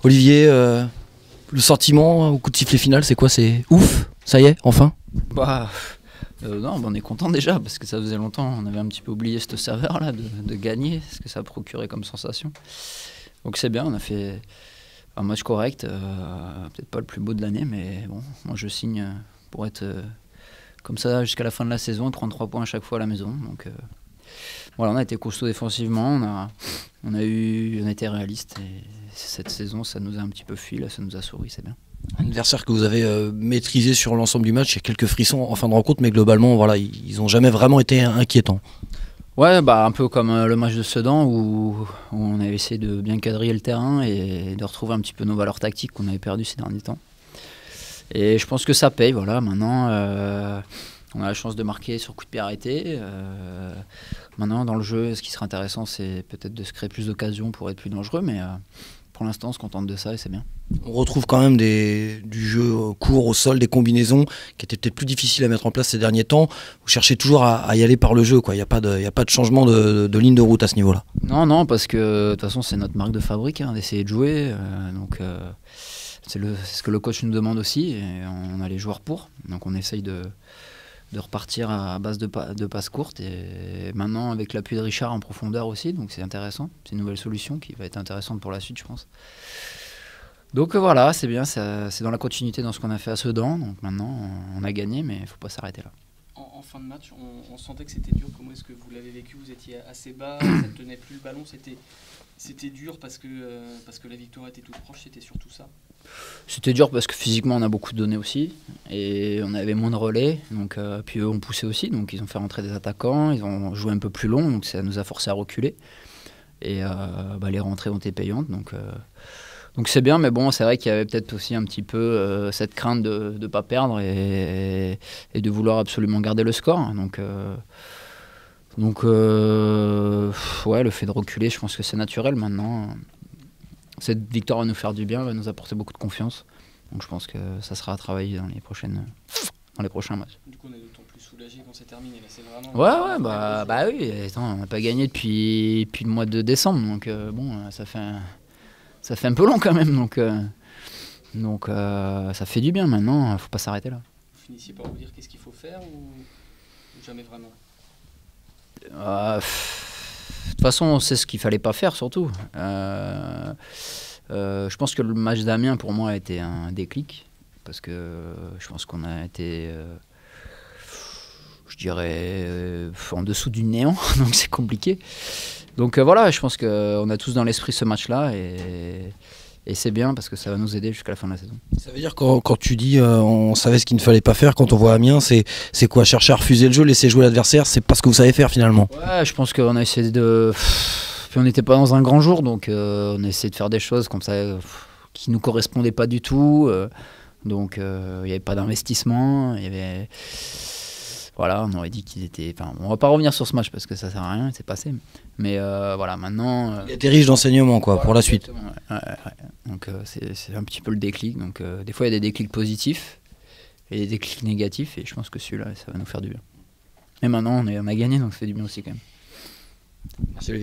Olivier, le sentiment au coup de sifflet final, c'est quoi? C'est ouf, ça y est, enfin? Bah, non, bah, on est content déjà parce que ça faisait longtemps, on avait un petit peu oublié ce serveur-là de gagner, ce que ça a procuré comme sensation. Donc c'est bien, on a fait un match correct, peut-être pas le plus beau de l'année, mais bon, moi je signe pour être comme ça jusqu'à la fin de la saison et prendre 3 points à chaque fois à la maison. Donc voilà, on a été costaud défensivement, on a été réaliste et cette saison ça nous a un petit peu fui, là ça nous a souri, c'est bien. Un adversaire que vous avez maîtrisé sur l'ensemble du match, il y a quelques frissons en fin de rencontre, mais globalement, voilà, ils n'ont jamais vraiment été inquiétants. Ouais, bah un peu comme le match de Sedan où on avait essayé de bien quadriller le terrain et de retrouver un petit peu nos valeurs tactiques qu'on avait perdues ces derniers temps. Et je pense que ça paye, voilà. Maintenant, on a la chance de marquer sur coup de pied arrêté. Maintenant, dans le jeu, ce qui serait intéressant, c'est peut-être de se créer plus d'occasions pour être plus dangereux, mais pour l'instant, on se contente de ça et c'est bien. On retrouve quand même du jeu court au sol, des combinaisons qui étaient peut-être plus difficiles à mettre en place ces derniers temps. Vous cherchez toujours à y aller par le jeu, quoi. Il n'y a pas de changement de ligne de route à ce niveau-là. Non, non, parce que de toute façon, c'est notre marque de fabrique, hein, d'essayer de jouer. C'est ce que le coach nous demande aussi, et on a les joueurs pour. Donc on essaye de repartir à base de passes courtes, et maintenant avec l'appui de Richard en profondeur aussi, donc c'est intéressant. C'est une nouvelle solution qui va être intéressante pour la suite, je pense. Donc voilà, c'est bien, c'est dans la continuité dans ce qu'on a fait à Sedan. Donc maintenant, on a gagné, mais il ne faut pas s'arrêter là. En fin de match, on sentait que c'était dur. Comment est-ce que vous l'avez vécu? Vous étiez assez bas, ça ne tenait plus le ballon. C'était dur parce que la victoire était toute proche, c'était surtout ça. C'était dur parce que physiquement on a beaucoup donné aussi et on avait moins de relais, donc, puis eux ont poussé aussi, donc ils ont fait rentrer des attaquants, ils ont joué un peu plus long, donc ça nous a forcé à reculer et les rentrées ont été payantes, donc c'est bien, mais bon, c'est vrai qu'il y avait peut-être aussi un petit peu cette crainte de ne pas perdre et de vouloir absolument garder le score, ouais, le fait de reculer, je pense que c'est naturel maintenant. Cette victoire va nous faire du bien, va nous apporter beaucoup de confiance. Donc je pense que ça sera à travailler dans les prochains matchs. Du coup, on est d'autant plus soulagé quand c'est terminé. Là, c'est vraiment Ouais, bah oui. Attends, on n'a pas gagné depuis le mois de décembre, donc bon, ça fait un peu long quand même. Donc ça fait du bien maintenant. Il ne faut pas s'arrêter là. Vous finissiez par vous dire qu'est-ce qu'il faut faire ou jamais vraiment? De toute façon, on sait ce qu'il fallait pas faire, surtout. Je pense que le match d'Amiens, pour moi, a été un déclic. Parce que je pense qu'on a été, je dirais, en dessous du néant. Donc c'est compliqué. Donc voilà, je pense qu'on a tous dans l'esprit ce match-là. Et c'est bien parce que ça va nous aider jusqu'à la fin de la saison. Ça veut dire quand tu dis on savait ce qu'il ne fallait pas faire quand on voit Amiens, c'est quoi? Chercher à refuser le jeu, laisser jouer l'adversaire, c'est pas ce que vous savez faire finalement? Ouais, je pense qu'on a essayé de... Puis on n'était pas dans un grand jour, donc on a essayé de faire des choses comme ça qui ne nous correspondaient pas du tout. Donc il n'y avait pas d'investissement, il y avait... Voilà, on aurait dit qu'ils étaient... Enfin, on va pas revenir sur ce match parce que ça sert à rien, c'est passé. Mais voilà, maintenant... Il a été riche d'enseignements quoi, pour la suite. Ouais. Donc c'est un petit peu le déclic. Donc des fois il y a des déclics positifs et des déclics négatifs, et je pense que celui-là, ça va nous faire du bien. Et maintenant on a gagné, donc ça fait du bien aussi quand même. Merci.